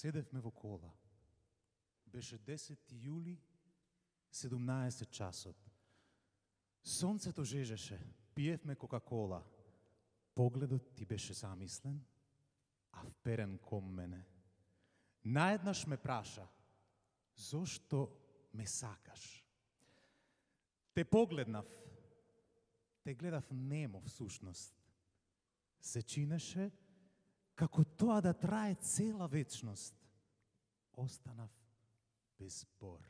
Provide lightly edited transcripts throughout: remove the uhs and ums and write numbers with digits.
Седевме во кола. Беше 10 јули, 17 часот. Сонцето жежеше, пиевме Кока-кола. Погледот ти беше замислен, а вперен кон мене. Наеднаш ме праша, зошто ме сакаш? Те погледнав, те гледав немо всушност. Се чинеше како тоа да трае цела вечност. Останав без збор.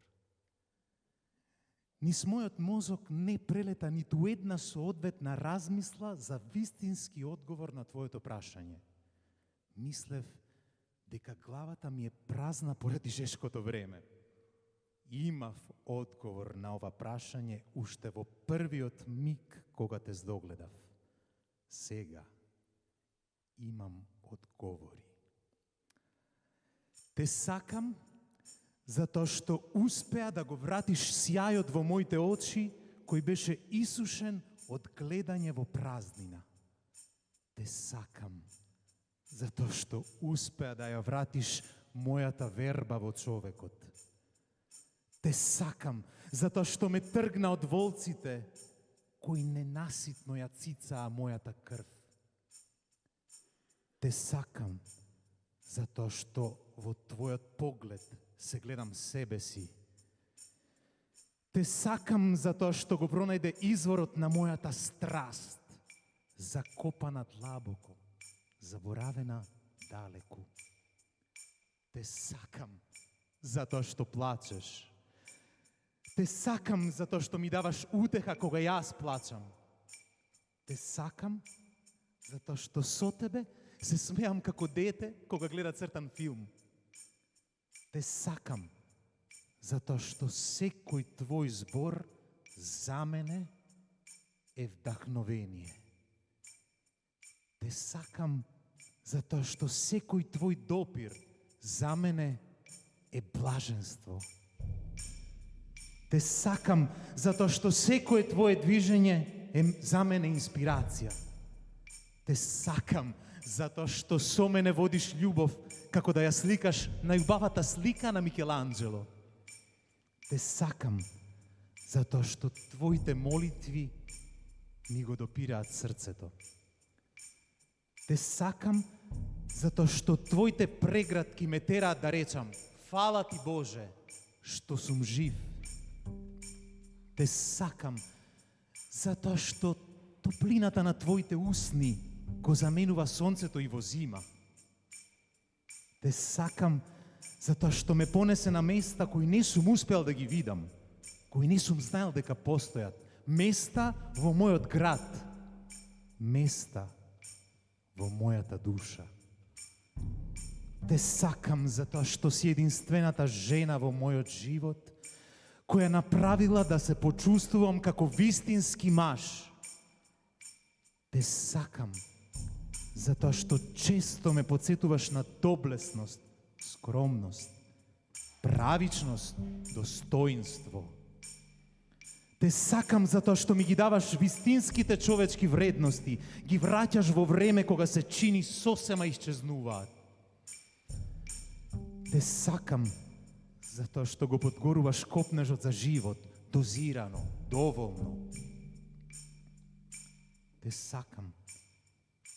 Низ мојот мозок не прелета ниту една соодветна размисла за вистински одговор на твоето прашање. Мислев дека главата ми е празна поради жешкото време. Имав одговор на ова прашање уште во првиот миг кога те здогледав. Сега имам одговори. Те сакам затоа што успеа да го вратиш сјајот во моите очи, кој беше исушен од гледање во празнина. Те сакам затоа што успеа да ја вратиш мојата верба во човекот. Те сакам затоа што ме тргна од волците, кои ненаситно ја цицаа мојата крв. Те сакам затоа што во твојот поглед се гледам себе си. Те сакам затоа што го пронајде изворот на мојата страст, закопана длабоко, заборавена далеку. Те сакам затоа што плачеш. Те сакам затоа што ми даваш утеха кога јас плачам. Те сакам затоа што со тебе се смеам како дете кога гледа цртан филм. Те сакам затоа што секој твој збор за мене е вдахновение. Те сакам затоа што секој твој допир за мене е блаженство. Те сакам затоа што секое твое движење е за мене инспирација. Те сакам затоа што со мене водиш љубов, како да ја сликаш најубавата слика на Микеланджело. Те сакам затоа што твоите молитви ми го допираат срцето. Те сакам затоа што твоите прегратки ме тераат да речам фала ти Боже што сум жив. Те сакам затоа што топлината на твоите усни го заменува сонцето и во зима. Те сакам затоа што ме понесе на места кои не сум успел да ги видам, кои не сум знаел дека постојат. Места во мојот град, места во мојата душа. Те сакам затоа што си единствената жена во мојот живот, која направила да се почувствувам како вистински маж. Те сакам затоа што често ме потсетуваш на доблесност, скромност, правичност, достоинство. Те сакам затоа што ми ги даваш вистинските човечки вредности, ги враќаш во време кога се чини сосема исчезнуваат. Те сакам затоа што го подгоруваш копнежот за живот, дозирано, доволно. Те сакам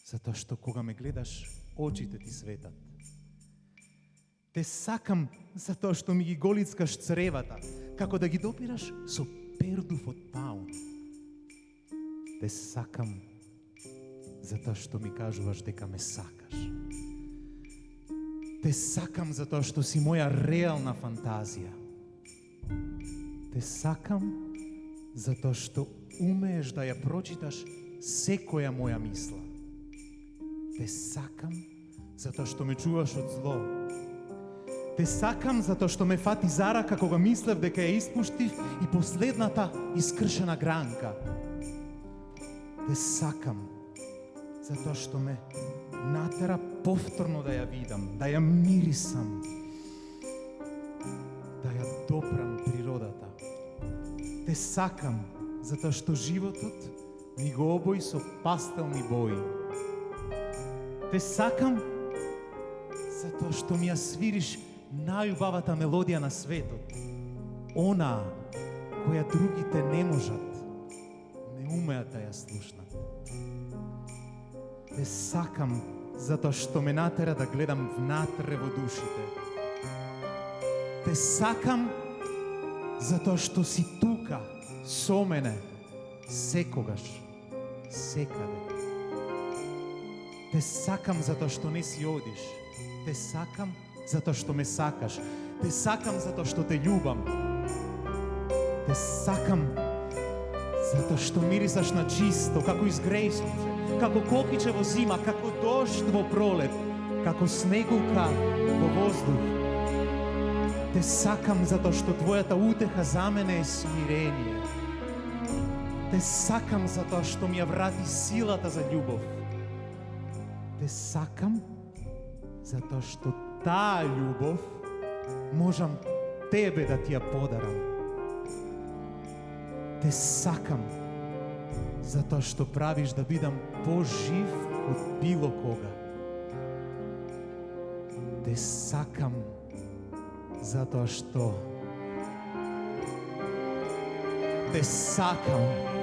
затоа што кога ме гледаш, очите ти светат. Те сакам затоа што ми ги голицкаш цревата, како да ги допираш со пердув од паун. Те сакам затоа што ми кажуваш дека ме сакаш. Те сакам затоа што си моја реална фантазија. Те сакам затоа што умееш да ја прочиташ секоја моја мисла. Те сакам затоа што ме чуваш од зло. Те сакам затоа што ме фати за рака кога мислев дека ја испуштив и последната искршена гранка. Те сакам затоа што ме натера повторно да ја видам, да ја мирисам, да ја допрам природата. Те сакам затоа што животот ми го обои со пастелни бои. Те сакам Zato što mi ја свириш најубавата мелодија на светот. Она која другите не можат, не умеат да ја слушнат. Те сакам затоа што ме натера да гледам внатре во душите. Те сакам затоа што си тука со мене секогаш, секаде. Те сакам затоа што не си одиш. Те сакам затоа што ме сакаш. Те сакам затоа што те љубам. Те сакам затоа што мирисаш на чисто, како изгреј сонце, како кокиче во зима, како дожд во пролет, како снегулка во воздух. Те сакам затоа што твојата утеха за мене е смирение. Те сакам затоа што ми ја врати силата за љубов. Те сакам затоа што таа љубов можам тебе да ти ја подарам. Те сакам затоа што правиш да бидам пожив од било кога. Те сакам затоа што те сакам.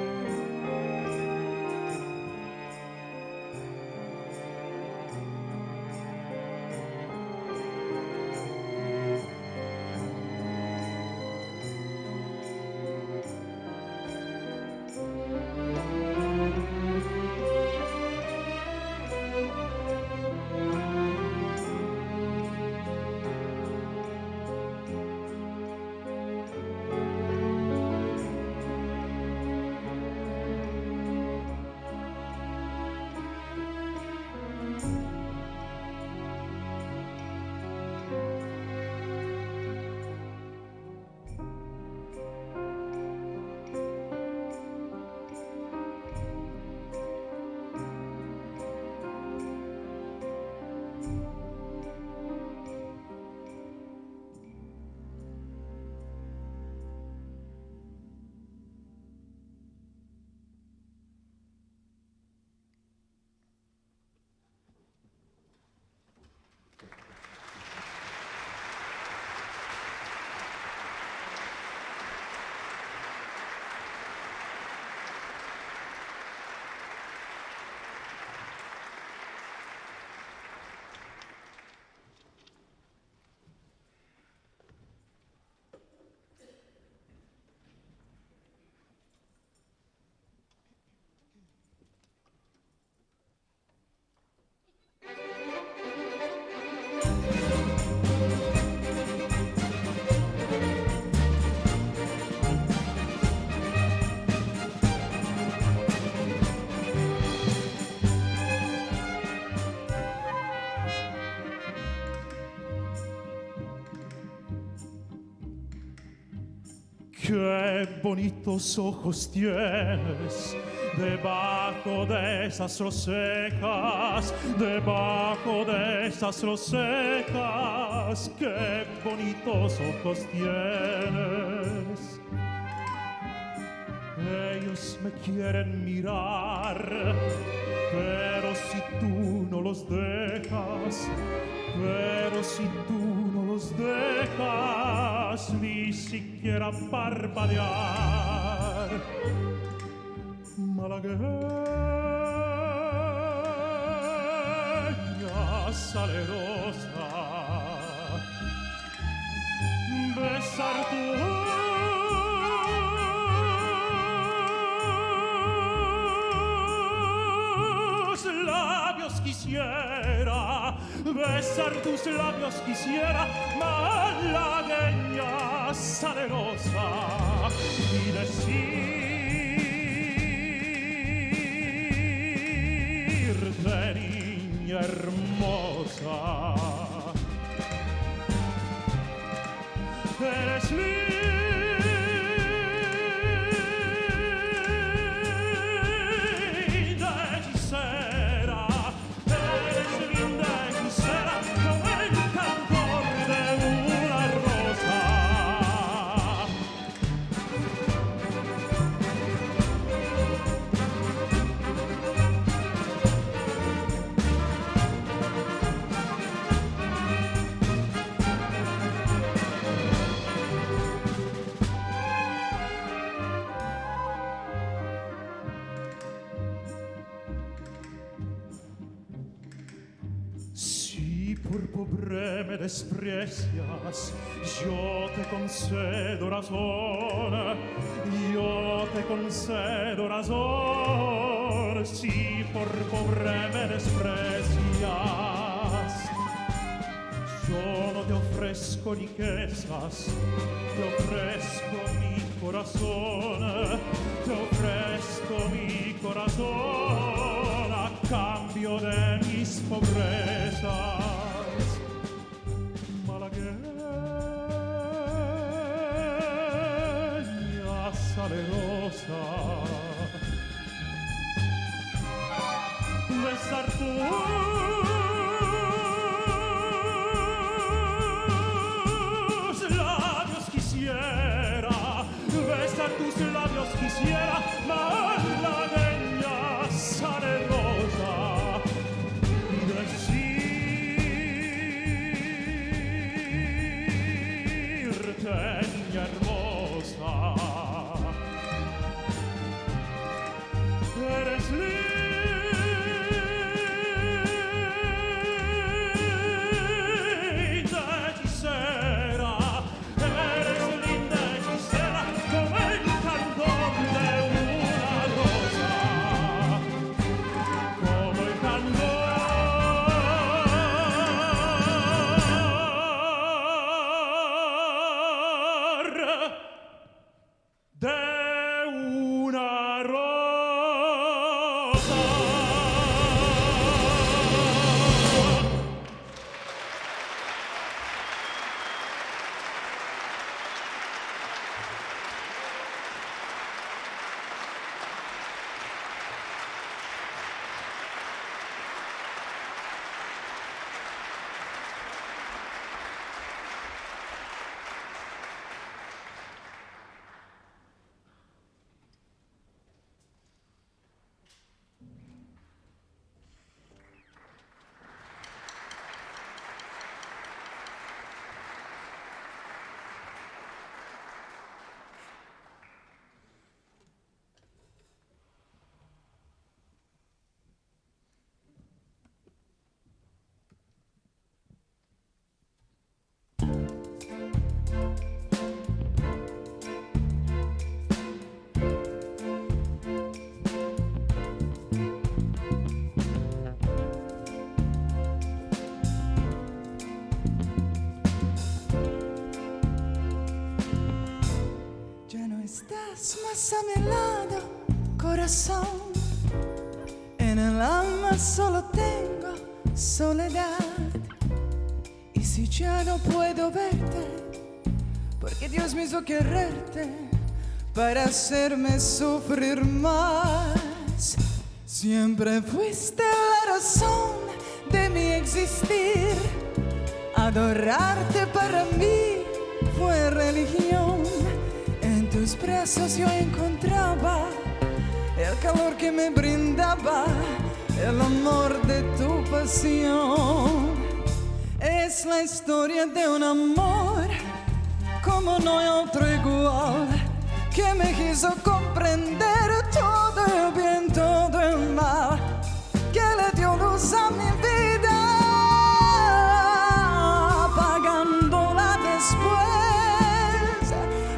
Qué bonitos ojos tienes debajo de esas rosecas, debajo de esas rosecas. Qué bonitos ojos tienes. Ellos me quieren mirar, pero si tú no los dejas, pero si tú no los dejas ni siquiera parpadear. Malagueña salerosa, besar tus labios quisiera, besar tus labios quisiera, malagueña salerosa, y decirte, niña hermosa, eres por pobre me desprecias, yo te concedo razón, yo te concedo razón, si por pobre me desprecias. Yo no te ofrezco riquezas, te ofrezco mi corazón, te ofrezco mi corazón a cambio de mis pobrezas. Malagueña salerosa, besar besar tus labios quisiera, malagueña salerosa, y decirte, niña hermosa, eres linda hechicera, eres linda hechicera, como el candor de una rosa, como el candor de una rosa. Estás más a mi lado, corazón. En el alma solo tengo soledad. Y si ya no puedo verte, porque Dios me hizo quererte para hacerme sufrir más. Siempre fuiste la razón de mi existir. Adorarte para mí fue religión. En tus brazos yo encontraba el calor que me brindaba, el amor de tu pasión. Es la historia de un amor como no hay otro igual, que me quiso comprender todo el bien, todo el mal, que le dio luz a mi vida, apagándola después.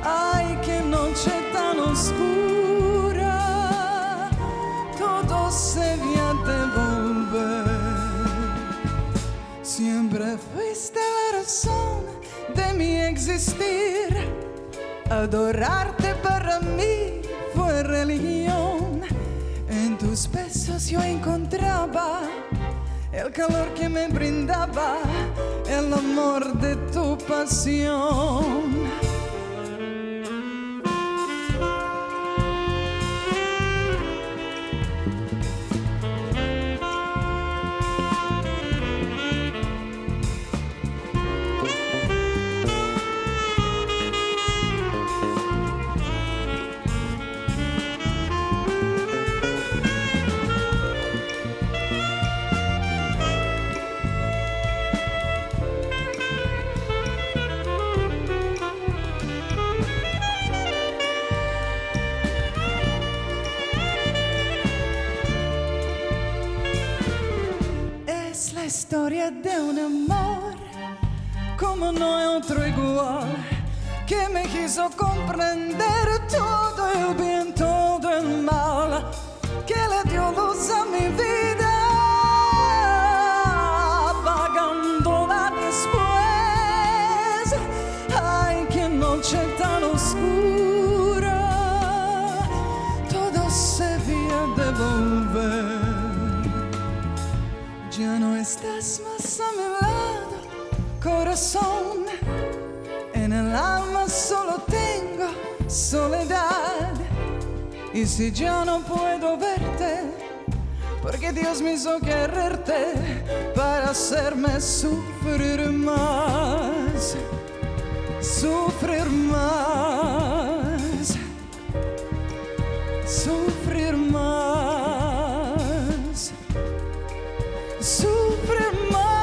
Ay, qué noche tan oscura, todo se vio devolver. Siempre fuiste la razón de mi existir. Adorarte para mí fue religión. En tus besos yo encontraba el calor que me brindaba, el amor de tu pasión. historia de un amor como no hay otro igual, que me quiso comprender todo el bien, todo el mal, que le dio luz a mi vida, apagándola después. Ay, qué noche tan oscura, todo se había de volver. Ya no estás más a mi lado, corazón. En el alma solo tengo soledad. Y si ya no puedo verte, porque Dios me hizo quererte para hacerme sufrir más, sufrir más, sufrir más, sufrir más.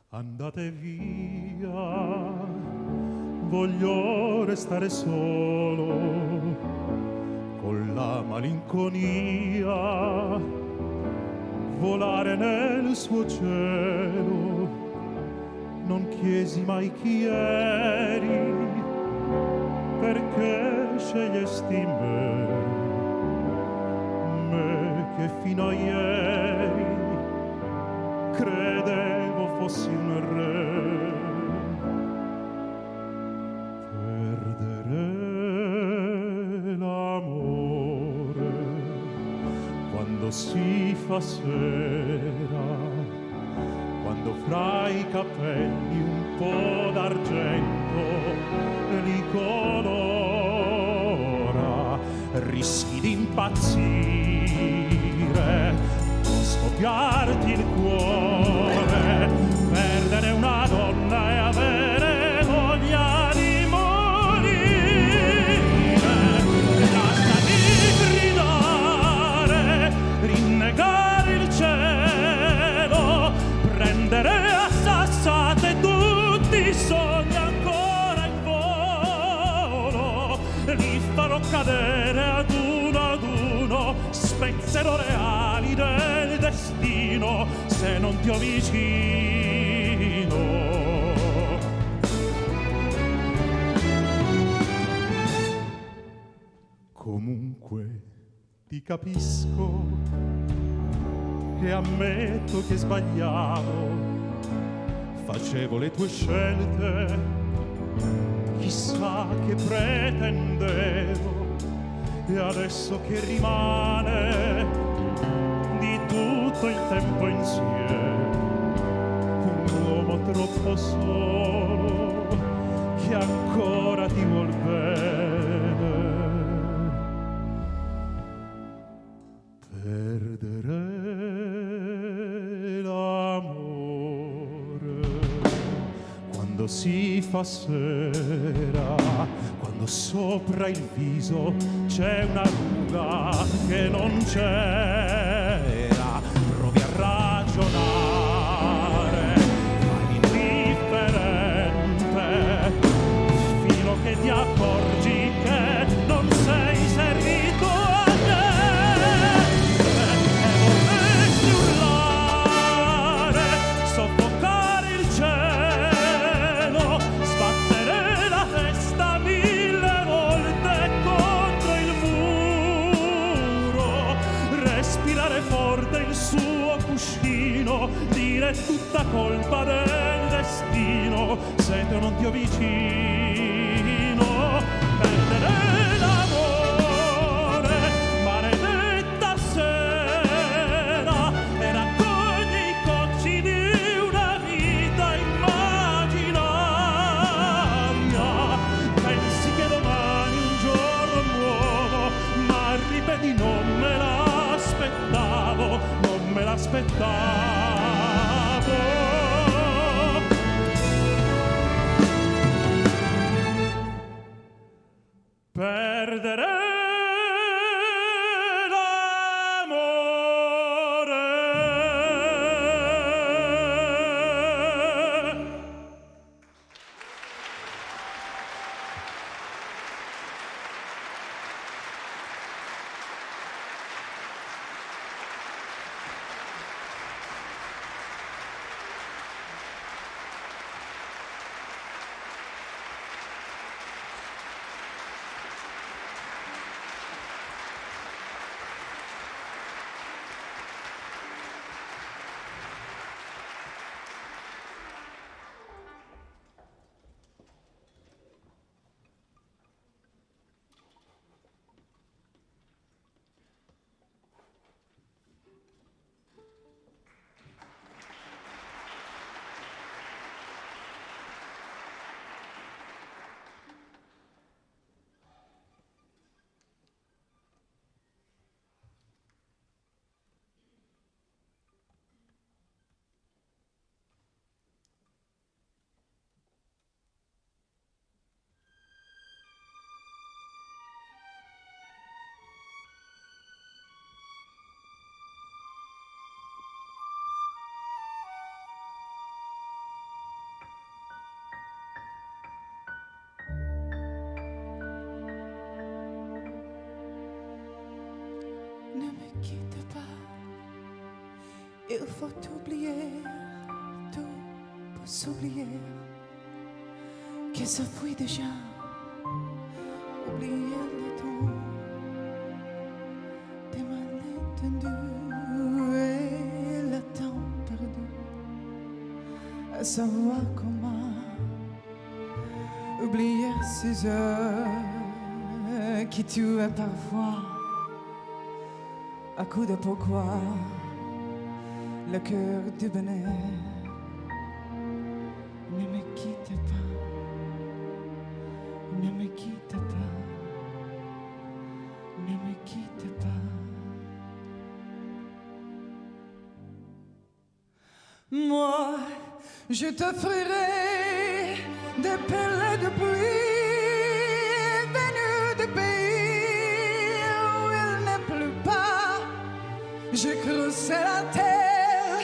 Andate via, voglio restare solo con la malinconia, volare nel suo cielo. Non chiesi mai chi eri, perché scegliesti me che fino a ieri credevo fossi un re. Perdere l'amore quando si fa sera, quando fra i capelli un po' d'argento li colora, rischi di impazzire, può scoppiarti il cuore, perdere una donna e avere voglia di morire. Lasciati gridare, rinnegare il cielo, prendere a sassate tutti i sogni ancora in volo, li farò cadere ad uno, spezzerò le ali del destino se non ti ho vicino. Comunque ti capisco e ammetto che sbagliavo, facevo le tue scelte, chissà che pretendevo, e adesso che rimane di tutto il tempo insieme, un uomo troppo solo che ancora ti vuol bene. Perdere l'amore quando si fa sera, quando sopra il viso c'è una ruga che non c'era, provi a ragionare, fai l'indifferente, fino che ti accorgi che non sei servito a te, e vorresti urlare, soffocare il cielo, sbattere la testa mille volte contro il muro, respirare forte il suo cuscino, dire è tutta colpa del destino se tu non ti ho vicino. perdere l'amore. Ne me quitte pas, il faut oublier tout pour s'oublier, que ça fuit déjà, oublier le temps des malentendus et le temps perdu, à savoir comment oublier ces heures qui tuent parfois. À coup de pourquoi le cœur du bonheur ne me quitte pas, ne me quitte pas, ne me quitte pas. Moi, je t'offrirai des perles de pluie venues de pays où il ne pleut pas. Je creuserai la terre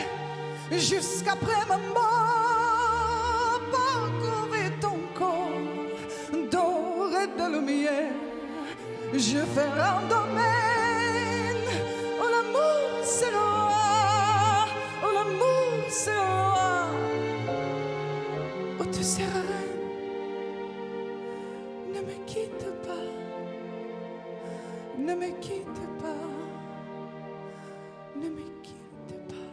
jusqu'après ma mort, parcourir ton corps doré de lumière. Je ferai un domaine où l'amour sera, où l'amour sera, où tu seras reine. Ne me quitte pas, ne me quitte pas. Ne me quitte pas.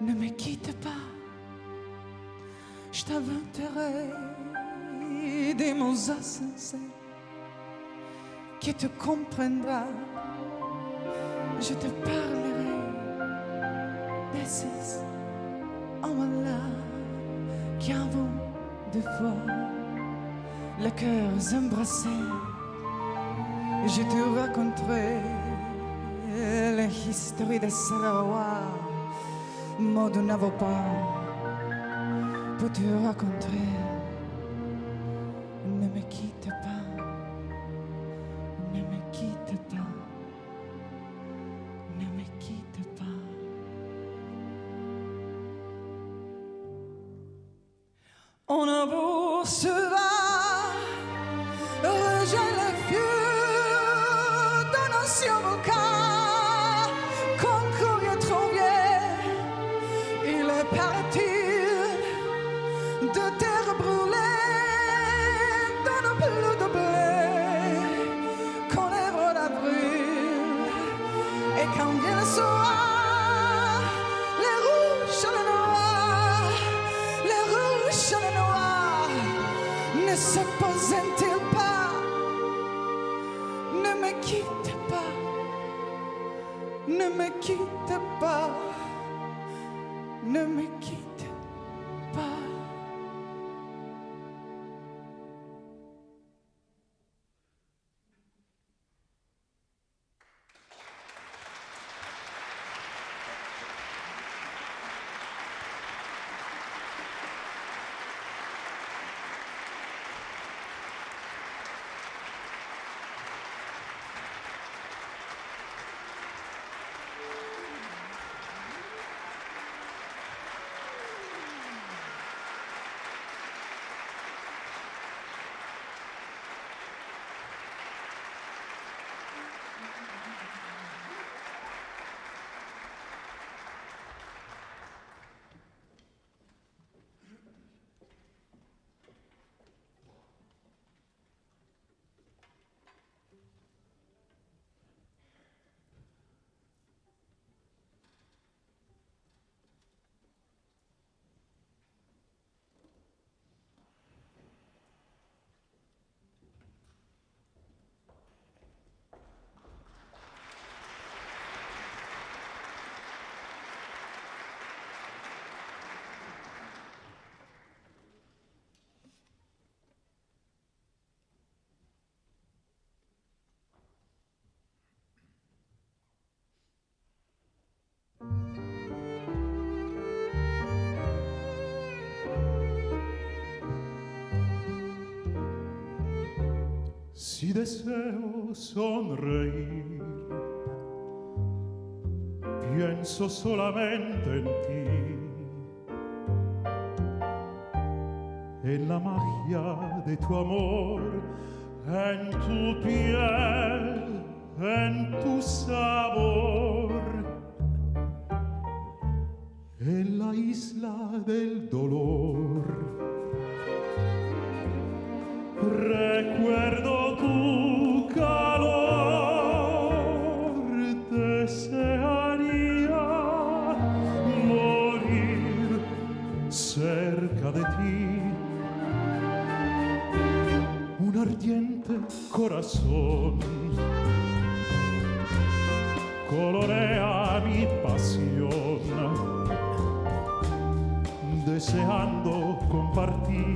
Ne me quitte pas. Je t'inventerai des mots insensés qui te comprendra. Je te parlerai de ces hommes-là qui en vont de fois le cœur embrassé. Je te raconterai l'histoire de Sarawa, mots de n'avons pas pour te raconter. Ne me quitte pas, ne me quitte pas, ne me quitte pas. On avancera. Rejoins le feu d'un ancien volcan, concours trop vieux. Il est parti de terre brûlée dans le bleu de blé qu'on lèvre d'avril. Et quand vient le soir, les rouges et les noirs, les rouges et les noirs ne se posent-ils pas? Ne me quitte pas, ne me quitte pas, ne me quitte pas. Si deseo sonreír, pienso solamente en ti, en la magia de tu amor, en tu piel, en tu sabor, en la isla del dolor. Recuerdo tu calor, desearía morir cerca de ti. Un ardiente corazón colorea mi pasión, deseando compartir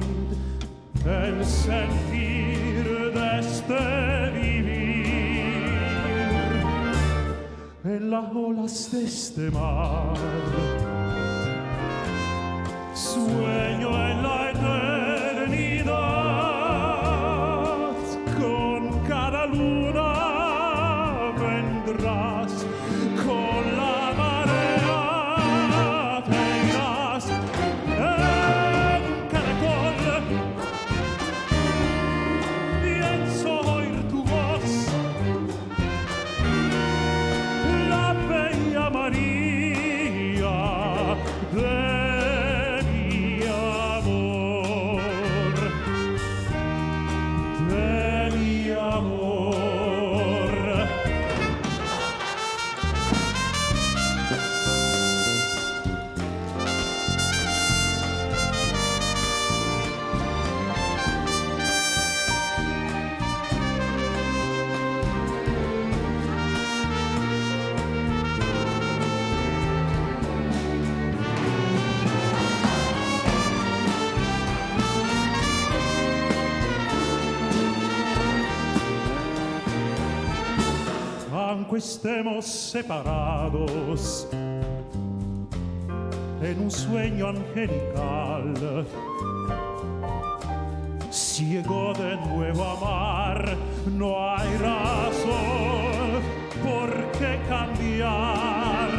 el sentir de este vivir en las olas de este mar. Sueño en la eternidad, con cada luna vendrás, con la marea te irás, en cada col pienso oír tu voz, la bella María de mi amor, de mi amor. Aunque estemos separados en un sueño angelical, ciego de nuevo amar, no hay razón por qué cambiar.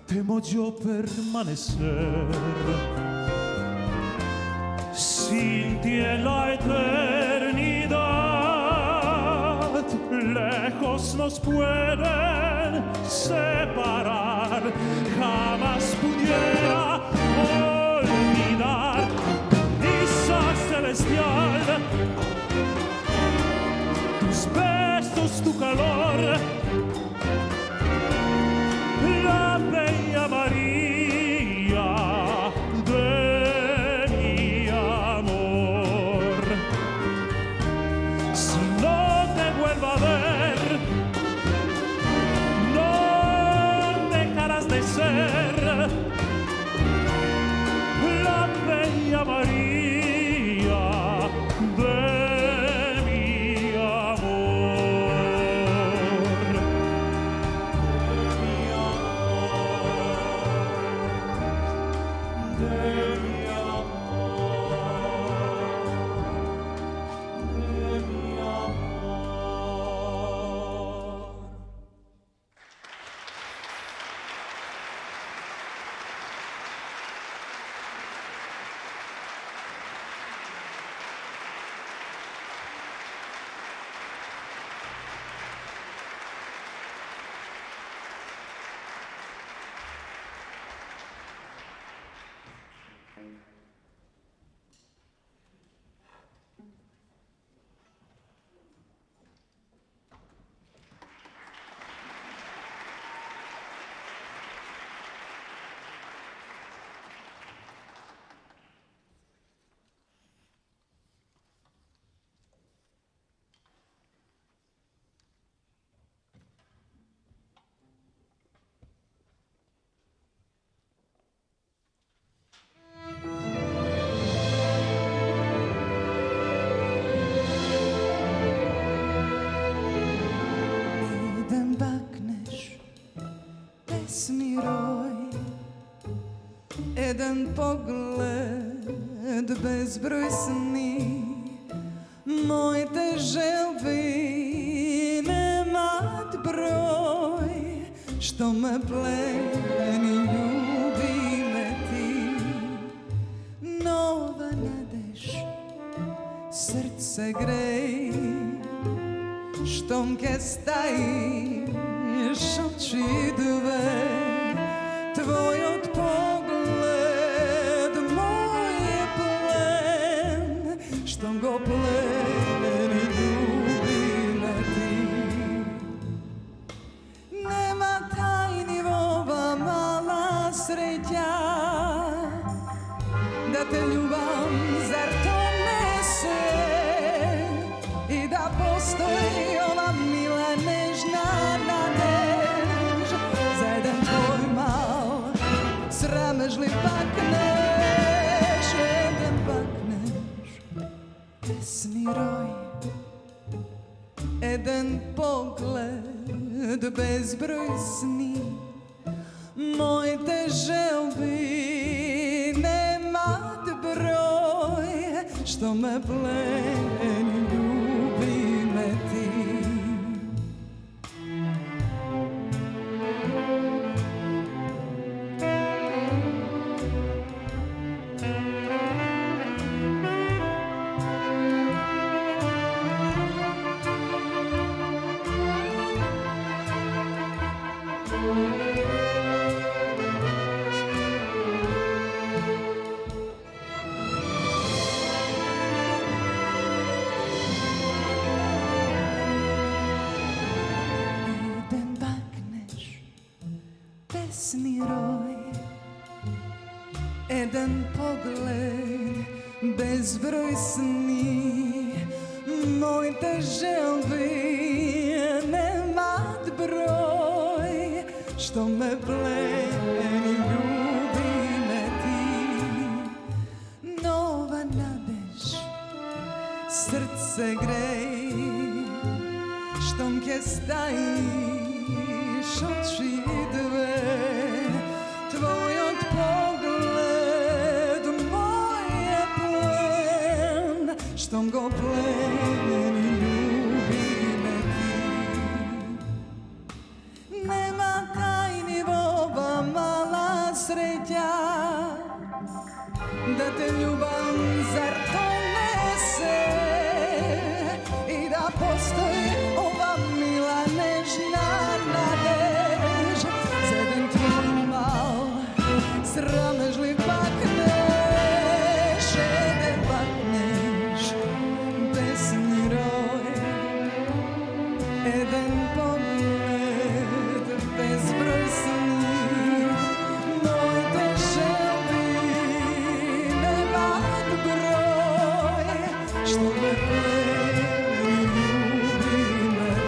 Temo yo permanecer sin ti en la eternidad. Lejos nos pueden separar, jamás pudiera olvidar brisa celestial, tus besos, tu calor, la bella María de mi amor. Si no te vuelvo a ver, no dejarás de ser la bella María de mi amor, de mi amor, de mi amor. Jeden pogled bezbroj sni Moite želbi nemat broj, što me pleni, ljubi me ti. Nova nadeš, srce grej, štom ke stajiš oči dve. Tvoj od pogled, moj je plen, štom go pleni, ljubi me ti. Nema tajni ova mala sreća, da te ljubam, zar to ne sve? I da postoji ova mila nežna nadež, za jedan tvoj mal sramežljiv pakneš, jedan pakneš, pesni roj, jedan pogled, bezbroj sni. Moj te želbi nemat broj, što me pleni, ljubi me ti. Pesni roj, jedan pogled, bezbroj sni. Moj te želbi nemat broj, što me pleni, ljubi me ti. Nova nadeš, srce grej, štom ke stajiš oči dve. Tvoj od pogled, moj je plen, štom go pleni, ljubi me ti. Nema tajni ova mala sreća, da te ljubam, zar to ne sve? I da postoji ova mila nežna nadež, za jedan tvoj mal sramežljiv pakneš, jedan pakneš, pesni roj, jedan pogled, bezbroj sni. Moj te želbi nemat broj, što me pleni, ljubi me ti.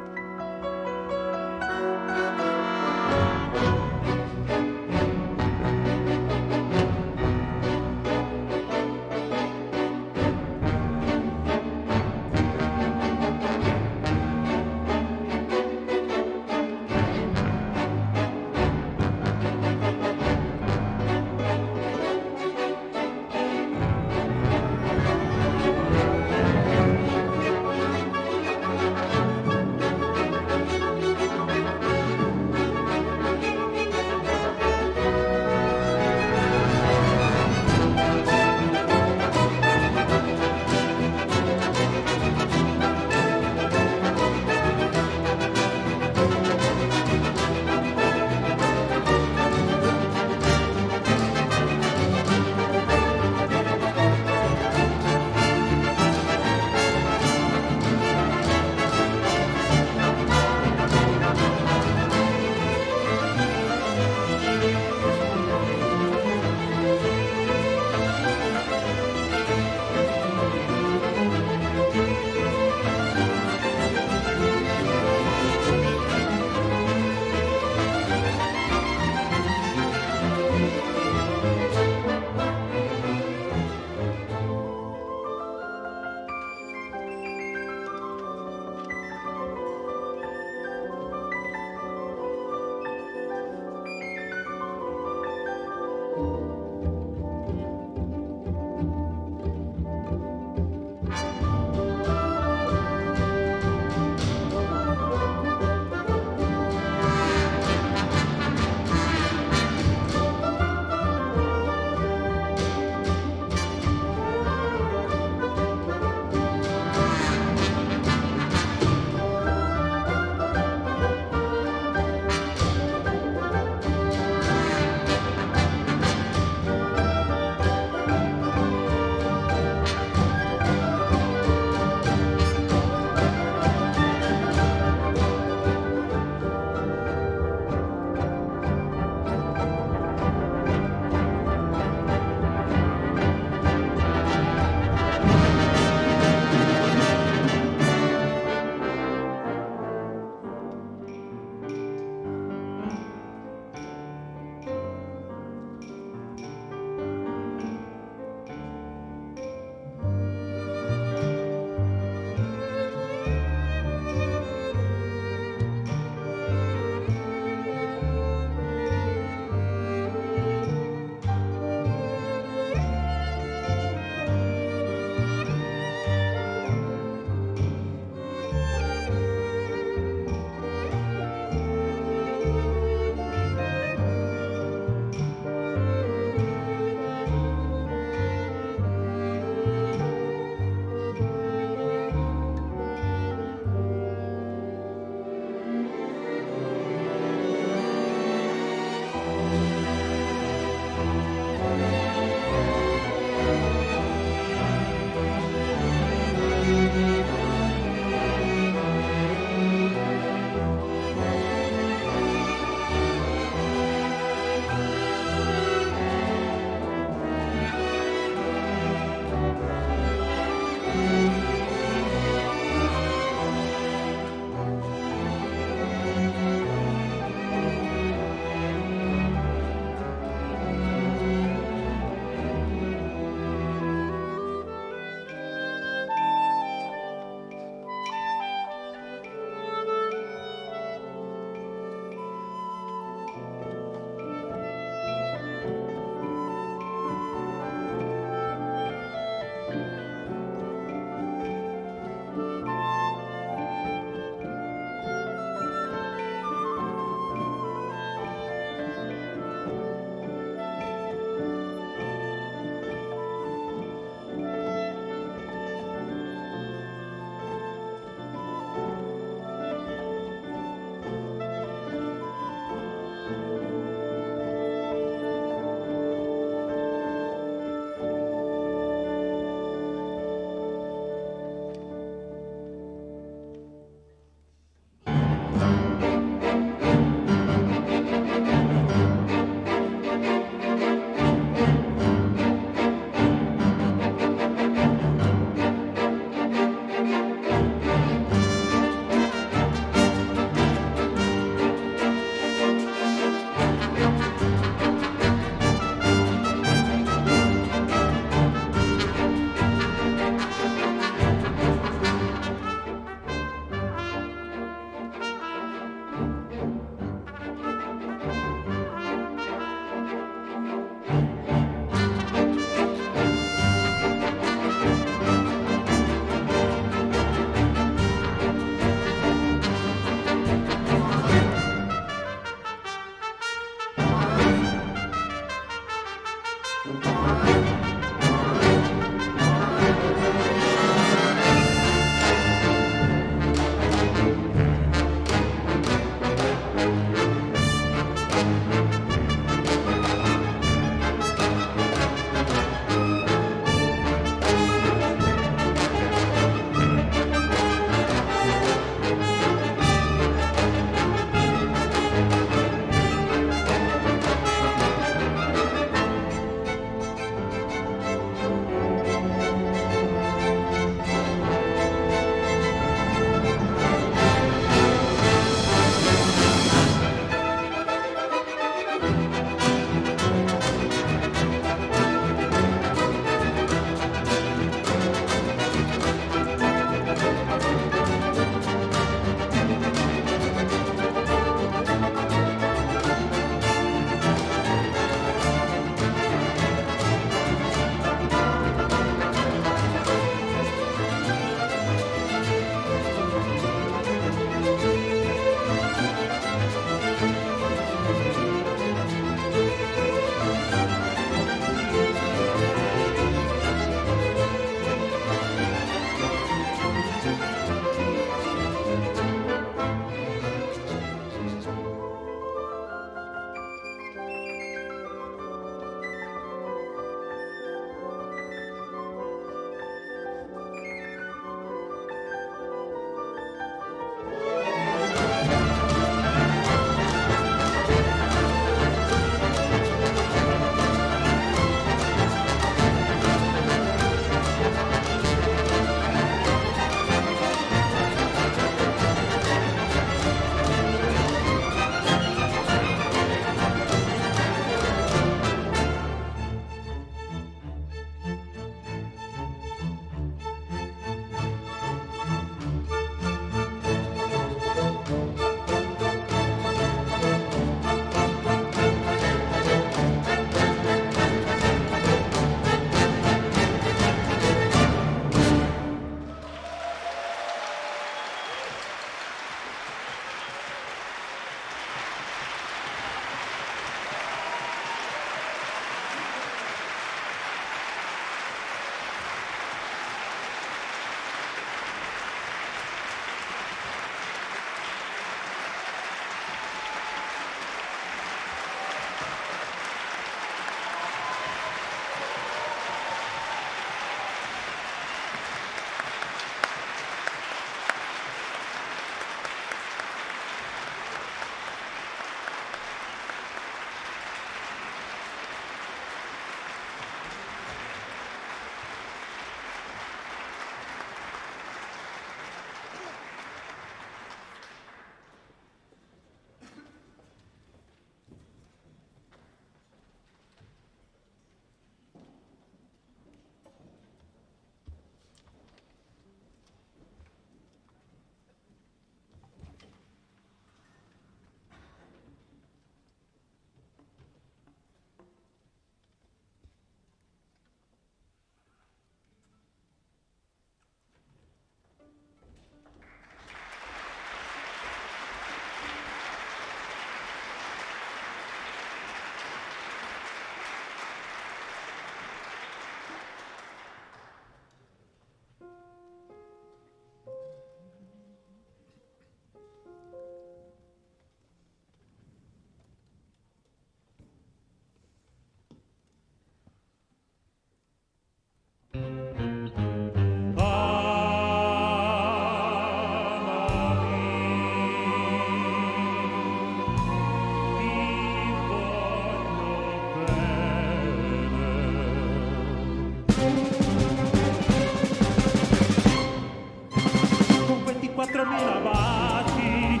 24.000 baci.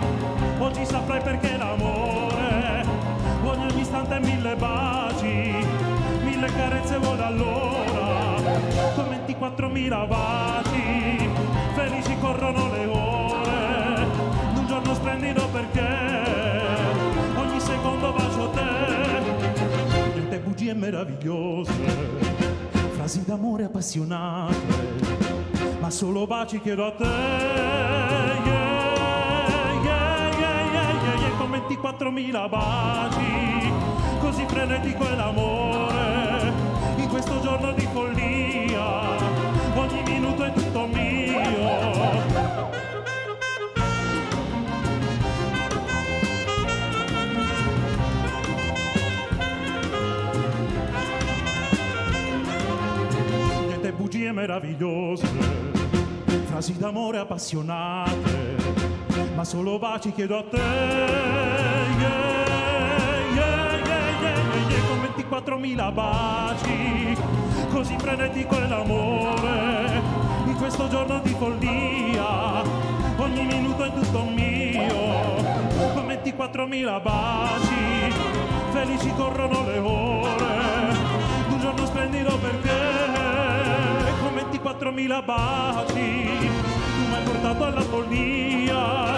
Oggi saprai perché l'amore vuole ogni istante 1000 baci, 1000 carezze vuole allora, con 24.000 baci, felici corrono le ore, d'un giorno splendido perché ogni secondo bacio te, niente bugie meravigliose, frasi d'amore appassionate, ma solo baci chiedo a te, con 24.000 baci, così frenetico è l'amore, in questo giorno di follia, ogni minuto è tutto mio. Niente bugie meravigliose, frasi d'amore appassionate, ma solo baci chiedo a te, con 24.000 baci, così frenetico è l'amore, in questo giorno di follia, ogni minuto è tutto mio, con 24.000 baci, felici corrono le ore, d'un giorno splendido perché, con 24.000 baci, tu mi hai portato alla follia,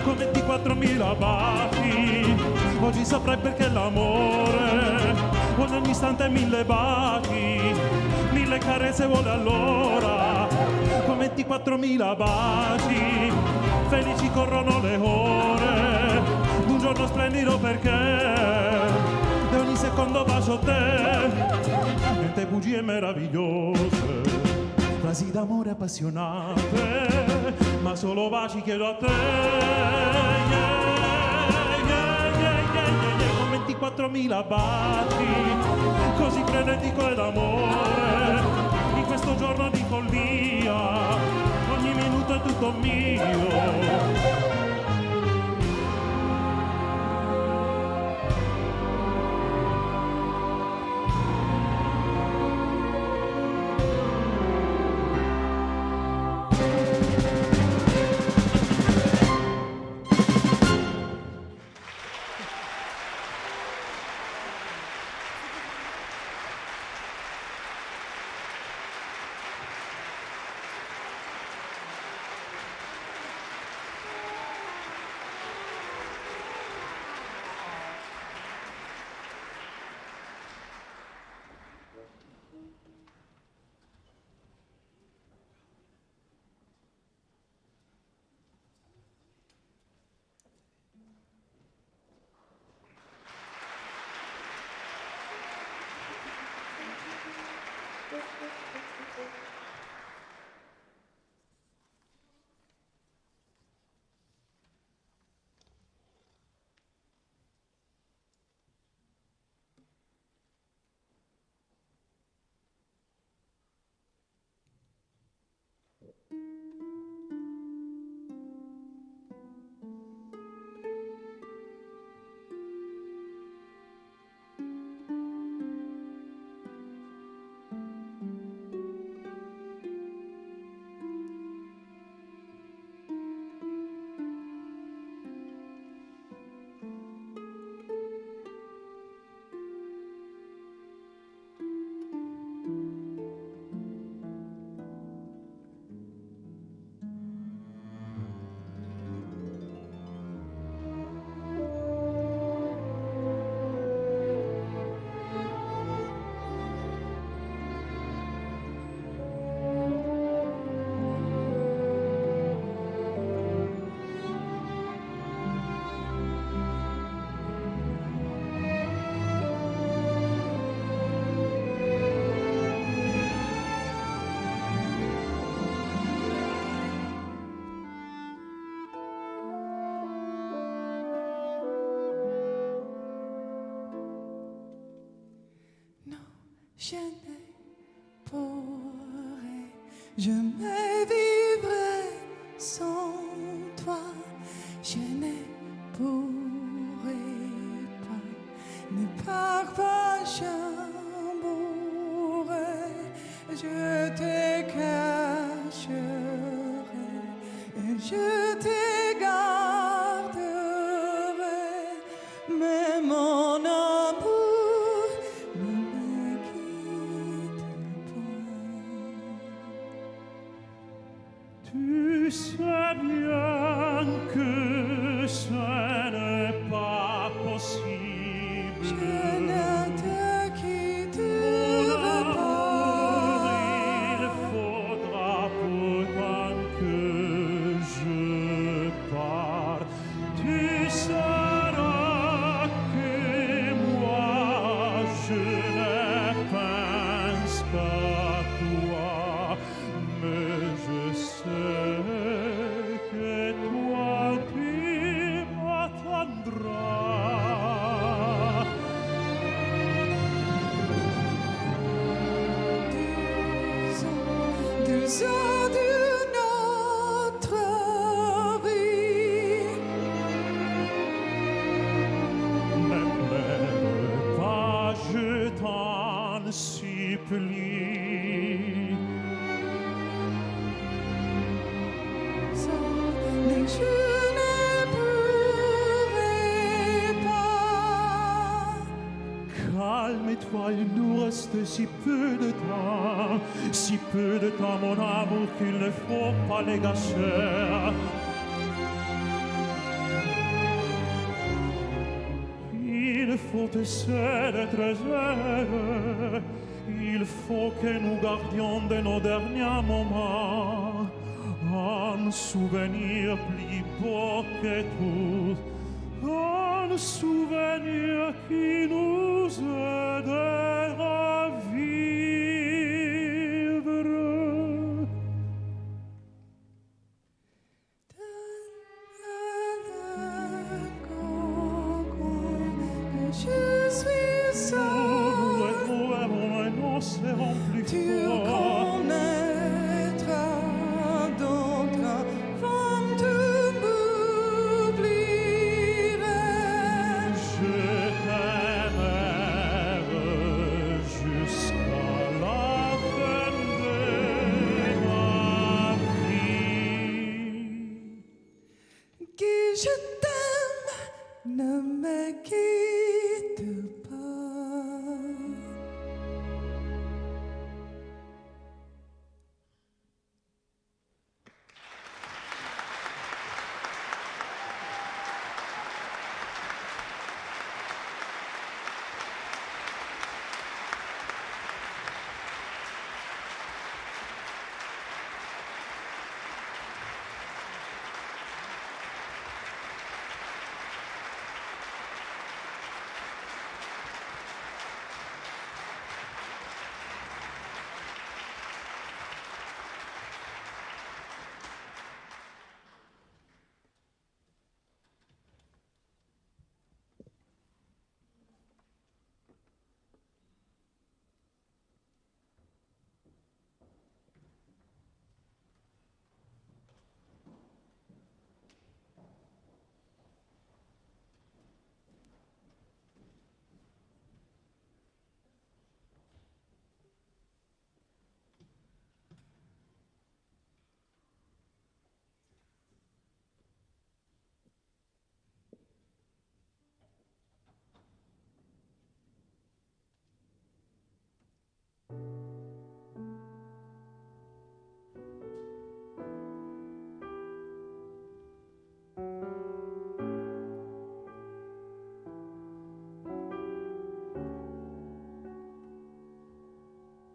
con 24.000 baci, oggi saprai perché l'amore vuole ogni istante 1000 baci, 1000 carezze vuole allora, con 24.000 baci, felici corrono le ore, d'un giorno splendido perché, e ogni secondo bacio te, niente bugie meravigliose, frasi d'amore appassionate, ma solo baci chiedo a te, con 24.000 baci, così frenetico è l'amore, in questo giorno di follia, ogni minuto è tutto mio. Je ne pourrai jamais vivre sans toi. Je ne pourrai pas, ne pars pas, je mourrai. Je te cacherai et je te garderai, mais mon amour ne me quitte pas. Tu sais bien que ce n'est pas possible. Je ne te quitterai pas. Il faudra pourtant que je parte. Tu sauras que moi je ne pense qu'à toi, mais je sais que toi tu m'attendras. Deux ans de notre vie. Ne pleure pas, je t'en supplie. Mais je ne pourrai pas. Calme-toi, il nous reste si peu de temps, mon amour, qu'il ne faut pas les gâcher. Il faut essayer d'être heureux. Il faut que nous gardions de nos derniers moments un souvenir plus beau que tout, un souvenir qui nous aidera à vivre. Je suis seul. Nous ne serons plus Tu forts. connaîtras d'autres avant de m'oublierai. Je t'aimerai jusqu'à la fin de ma vie. Que je t'aime, ne me quitte pas.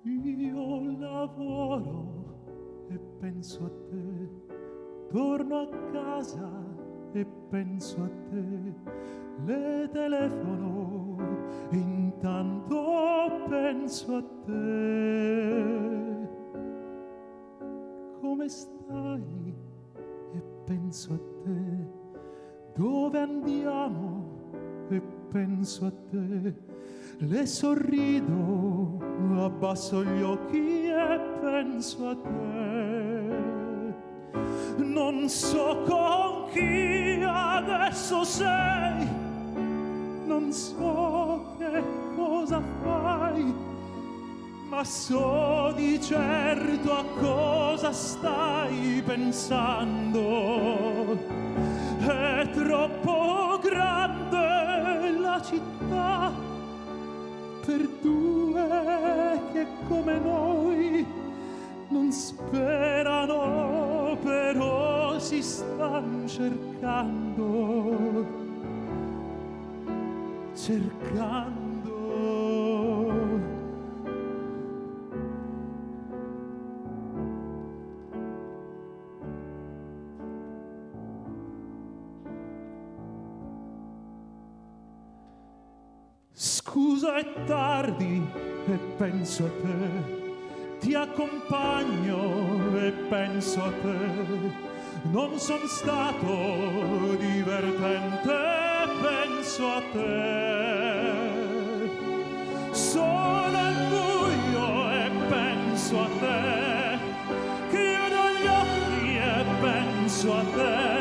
Io lavoro e penso a te, torno a casa e penso a te, le telefono e intanto penso a te. Come stai? E penso a te. Dove andiamo? E penso a te. Le sorrido, abbasso gli occhi e penso a te. Non so con chi adesso sei, non so che cosa fai, ma so di certo a cosa stai pensando. È troppo grande la città per due che come noi non sperano, però si stan cercando. Scusa, è tardi e penso a te, ti accompagno e penso a te. Non son stato divertente, penso a te. Sono al buio e penso a te. Chiudo gli occhi e penso a te.